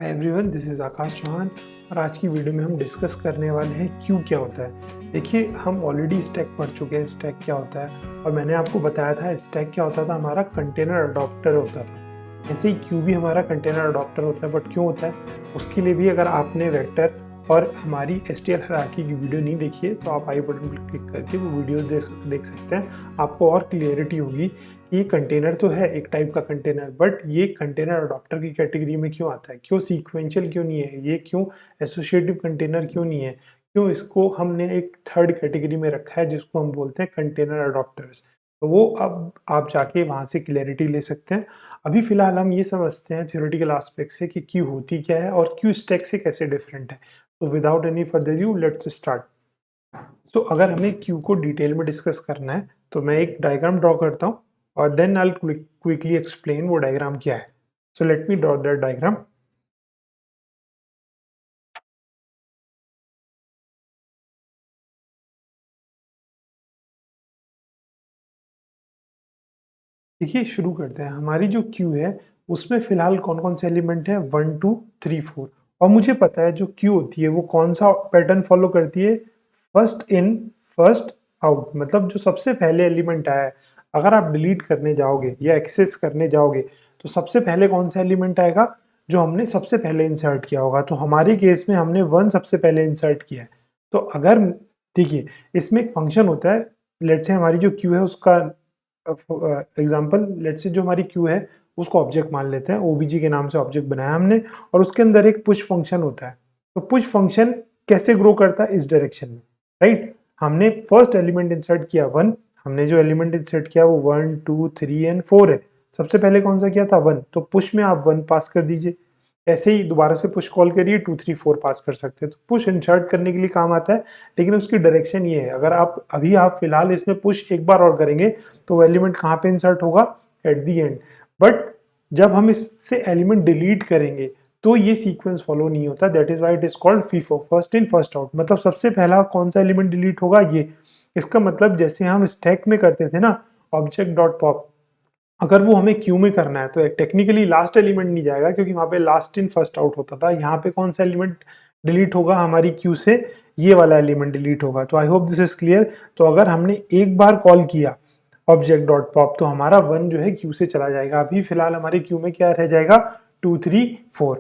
Hi everyone, this is आकाश चौहान और आज की वीडियो में हम डिस्कस करने वाले हैं क्यू क्या होता है। देखिए, हम ऑलरेडी स्टैक पढ़ चुके हैं स्टैक क्या होता है और मैंने आपको बताया था स्टैक क्या होता था, हमारा कंटेनर अडॉप्टर होता था। ऐसे ही क्यू भी हमारा कंटेनर अडॉप्टर होता है, बट क्यों होता है उसके लिए भी अगर आपने वेक्टर और हमारी STL हायरार्की की वीडियो नहीं देखी है तो आप आई बटन पर क्लिक करके वो वीडियो देख सकते हैं। आपको और क्लियरिटी होगी कि ये कंटेनर तो है एक टाइप का कंटेनर, बट ये कंटेनर अडॉप्टर की कैटेगरी में क्यों आता है, क्यों सीक्वेंशियल क्यों नहीं है, ये क्यों एसोसिएटिव कंटेनर क्यों नहीं है, क्यों इसको हमने एक थर्ड कैटेगरी में रखा है जिसको हम बोलते हैं कंटेनर अडॉप्टर्स। तो वो अब आप जाके वहाँ से क्लैरिटी ले सकते हैं। अभी फ़िलहाल हम ये समझते हैं थ्योरेटिकल एस्पेक्ट से कि क्यू होती क्या है और क्यू स्टैक से कैसे डिफरेंट है। तो without any further due let's start. तो अगर हमें क्यू को डिटेल में डिस्कस करना है तो मैं एक डायग्राम ड्रॉ करता हूँ और then I will quickly explain वो डायग्राम क्या है। So let me draw that diagram. देखिए, शुरू करते हैं। हमारी जो क्यू है उसमें फिलहाल कौन कौन से एलिमेंट हैं, 1 2 3 4। और मुझे पता है जो क्यू होती है वो कौन सा पैटर्न फॉलो करती है, फर्स्ट इन फर्स्ट आउट। मतलब जो सबसे पहले एलिमेंट आया है अगर आप डिलीट करने जाओगे या एक्सेस करने जाओगे तो सबसे पहले कौन सा एलिमेंट आएगा, जो हमने सबसे पहले इंसर्ट किया होगा। तो हमारे केस में हमने 1 सबसे पहले इंसर्ट किया है। तो अगर देखिए, इसमें एक फंक्शन होता है। लेट्स से हमारी जो क्यू है उसका एग्जाम्पल, लेट्स से जो हमारी क्यू है उसको ऑब्जेक्ट मान लेते हैं, ओबीजी के नाम से ऑब्जेक्ट बनाया हमने और उसके अंदर एक पुश फंक्शन होता है। तो पुश फंक्शन कैसे ग्रो करता है, इस डायरेक्शन में, राइट। हमने फर्स्ट एलिमेंट इंसर्ट किया 1, हमने जो एलिमेंट इंसर्ट किया वो 1 2 3 एंड 4 है। सबसे पहले कौन सा किया था, 1। तो पुश में आप 1 पास कर दीजिए। ऐसे ही दोबारा से पुश कॉल करिए, 2 3 4 पास कर सकते हैं। तो पुश इंसर्ट करने के लिए काम आता है, लेकिन उसकी डायरेक्शन ये है। अगर आप फिलहाल इसमें पुश एक बार और करेंगे तो वो एलिमेंट कहाँ पे इंसर्ट होगा, एट दी एंड। बट जब हम इससे एलिमेंट डिलीट करेंगे तो ये सीक्वेंस फॉलो नहीं होता। That is why it is called FIFO, first in first out. मतलब सबसे पहला कौन सा एलिमेंट डिलीट होगा, ये। इसका मतलब जैसे हम स्टैक में करते थे ना, ऑब्जेक्ट डॉट पॉप, अगर वो हमें क्यू में करना है तो टेक्निकली लास्ट एलिमेंट नहीं जाएगा क्योंकि वहां पे लास्ट इन फर्स्ट आउट होता था। यहाँ पे कौन सा एलिमेंट डिलीट होगा हमारी क्यू से, ये वाला एलिमेंट डिलीट होगा। तो I hope this is clear. तो अगर हमने एक बार कॉल किया ऑब्जेक्ट डॉट पॉप तो हमारा 1 जो है क्यू से चला जाएगा। अभी फिलहाल हमारी क्यू में क्या रह जाएगा, 2 3 4।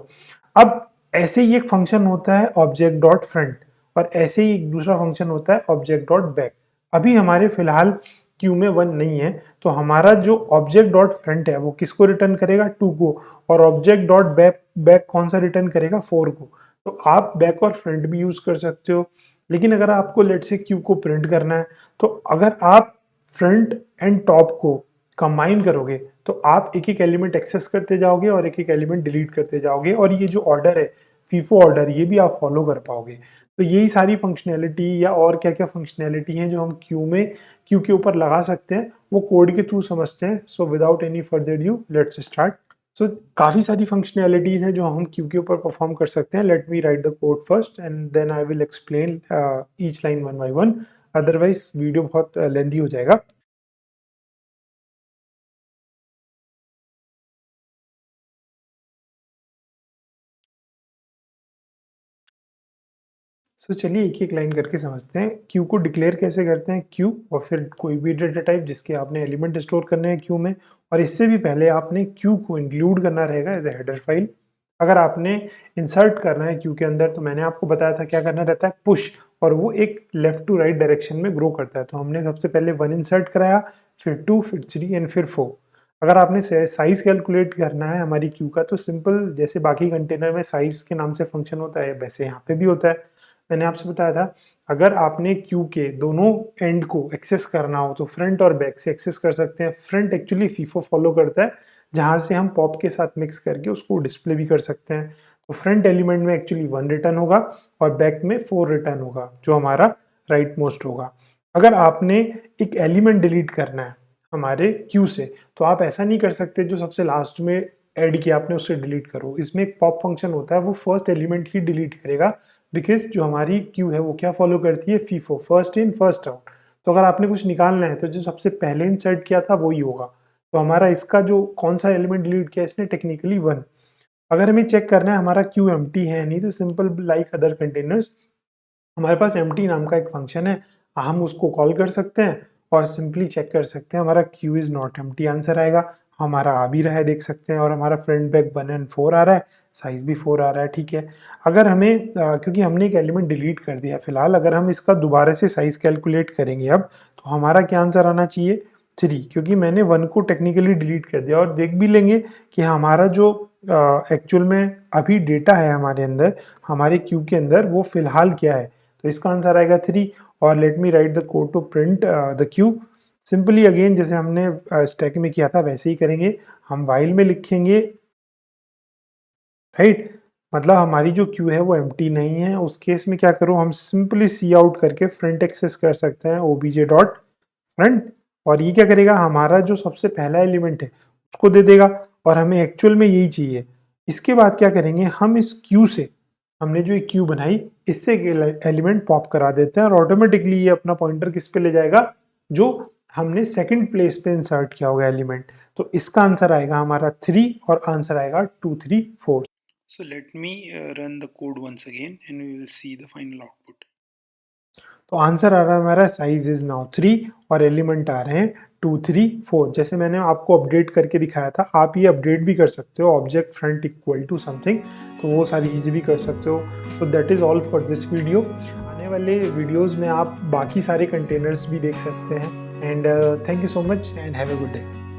अब ऐसे ही एक फंक्शन होता है ऑब्जेक्ट डॉट फ्रंट और ऐसे ही एक दूसरा फंक्शन होता है ऑब्जेक्ट डॉट बैक। अभी हमारे फिलहाल क्यू में 1 नहीं है तो हमारा जो ऑब्जेक्ट डॉट फ्रंट है वो किसको रिटर्न करेगा, 2 को। और ऑब्जेक्ट डॉट बैक बैक कौन सा रिटर्न करेगा, 4 को। तो आप बैक और फ्रंट भी यूज कर सकते हो। लेकिन अगर आपको लेट से क्यू को प्रिंट करना है तो अगर आप फ्रंट एंड टॉप को कंबाइन करोगे तो आप एक एक एलिमेंट एक्सेस करते जाओगे और एक एक एलिमेंट डिलीट करते जाओगे, और ये जो ऑर्डर है, फीफो ऑर्डर, ये भी आप फॉलो कर पाओगे। तो यही सारी फंक्शनैलिटी या और क्या क्या फंक्शनैलिटी हैं जो हम क्यू के ऊपर लगा सकते हैं, वो कोड के थ्रू समझते हैं। So without any further due let's start. So काफ़ी सारी फंक्शनैलिटीज़ हैं जो हम क्यू के ऊपर परफॉर्म कर सकते हैं। Let me write the code first and then I will explain each line one by one, otherwise video बहुत लेंदी हो जाएगा। सो चलिए एक एक लाइन करके समझते हैं। क्यू को डिक्लेयर कैसे करते हैं, क्यू और फिर कोई भी डेटा टाइप जिसके आपने एलिमेंट स्टोर करने हैं क्यू में। और इससे भी पहले आपने क्यू को इंक्लूड करना रहेगा एज ए हेडर फाइल। अगर आपने इंसर्ट करना है क्यू के अंदर तो मैंने आपको बताया था क्या करना रहता है, पुश। और वो एक लेफ्ट टू राइट डायरेक्शन में ग्रो करता है। तो हमने सबसे पहले 1 इंसर्ट कराया, फिर 2, फिर 3 एंड फिर 4। अगर आपने साइज कैलकुलेट करना है हमारी क्यू का तो सिंपल, जैसे बाकी कंटेनर में साइज के नाम से फंक्शन होता है वैसे यहाँ पे भी होता है। मैंने आपसे बताया था अगर आपने क्यू के दोनों एंड को एक्सेस करना हो तो फ्रंट और बैक से एक्सेस कर सकते हैं। फ्रंट एक्चुअली फीफो फॉलो करता है, जहाँ से हम पॉप के साथ मिक्स करके उसको डिस्प्ले भी कर सकते हैं। तो फ्रंट एलिमेंट में एक्चुअली 1 रिटर्न होगा और बैक में 4 रिटर्न होगा, जो हमारा राइट मोस्ट होगा। अगर आपने एक एलिमेंट डिलीट करना है हमारे क्यू से तो आप ऐसा नहीं कर सकते जो सबसे लास्ट में ऐड किया आपने उससे डिलीट करो। इसमें एक पॉप फंक्शन होता है, वो फर्स्ट एलिमेंट ही डिलीट करेगा, बिकॉज जो हमारी क्यू है वो क्या फॉलो करती है, FIFO, first in first out. तो अगर आपने कुछ निकालना है तो जो सबसे पहले इंसर्ट किया था वही होगा। तो हमारा इसका जो कौन सा एलिमेंट डिलीट किया इसने, टेक्निकली 1। अगर हमें चेक करना है हमारा क्यू एम्प्टी है नहीं, तो सिंपल लाइक अदर कंटेनर्स हमारे पास एम्प्टी नाम का एक फंक्शन है, हम उसको कॉल कर सकते हैं और सिंपली चेक कर सकते हैं हमारा Q is not empty answer आएगा। हमारा आ भी रहा है देख सकते हैं, और हमारा फ्रंट बैक 1 and 4 आ रहा है, साइज़ भी 4 आ रहा है, ठीक है। अगर हमें क्योंकि हमने एक एलिमेंट डिलीट कर दिया फिलहाल, अगर हम इसका दोबारा से साइज़ कैलकुलेट करेंगे अब, तो हमारा क्या आंसर आना चाहिए 3, क्योंकि मैंने 1 को टेक्निकली डिलीट कर दिया। और देख भी लेंगे कि हमारा जो एक्चुअल में अभी डेटा है हमारे अंदर, हमारे क्यू के अंदर, वो फिलहाल क्या है, तो इसका आंसर आएगा 3। और let me write the code to print the queue. Simply again जैसे हमने स्टैक में किया था वैसे ही करेंगे, हम वाइल में लिखेंगे, राइट, मतलब हमारी जो क्यू है वो एम्प्टी नहीं है। उस केस में क्या करूँ, हम सिंपली सी आउट करके फ्रंट एक्सेस कर सकते हैं obj डॉट फ्रंट, और ये क्या करेगा, हमारा जो सबसे पहला एलिमेंट है उसको दे देगा, और हमें एक्चुअल में यही चाहिए। इसके बाद क्या करेंगे, हम इस क्यू से, हमने जो एक क्यू बनाई, इससे एलिमेंट पॉप करा देते हैं, और ऑटोमेटिकली ये अपना पॉइंटर किस पे ले जाएगा, जो हमने सेकंड प्लेस पे इंसर्ट किया होगा एलिमेंट। तो इसका आंसर आएगा हमारा 3, और आंसर आएगा 2 3 4। So let me run the code once again and we will see the final output. तो आंसर आ रहा है हमारा साइज इज नाउ 3, और एलिमेंट आ रहे हैं 2 3 4। जैसे मैंने आपको अपडेट करके दिखाया था, आप ये अपडेट भी कर सकते हो, object front equal to something, तो वो सारी चीज़ें भी कर सकते हो। तो that is all for this video. आने वाले वीडियोज़ में आप बाकी सारे कंटेनर्स भी देख सकते हैं। And thank you so much and have a good day.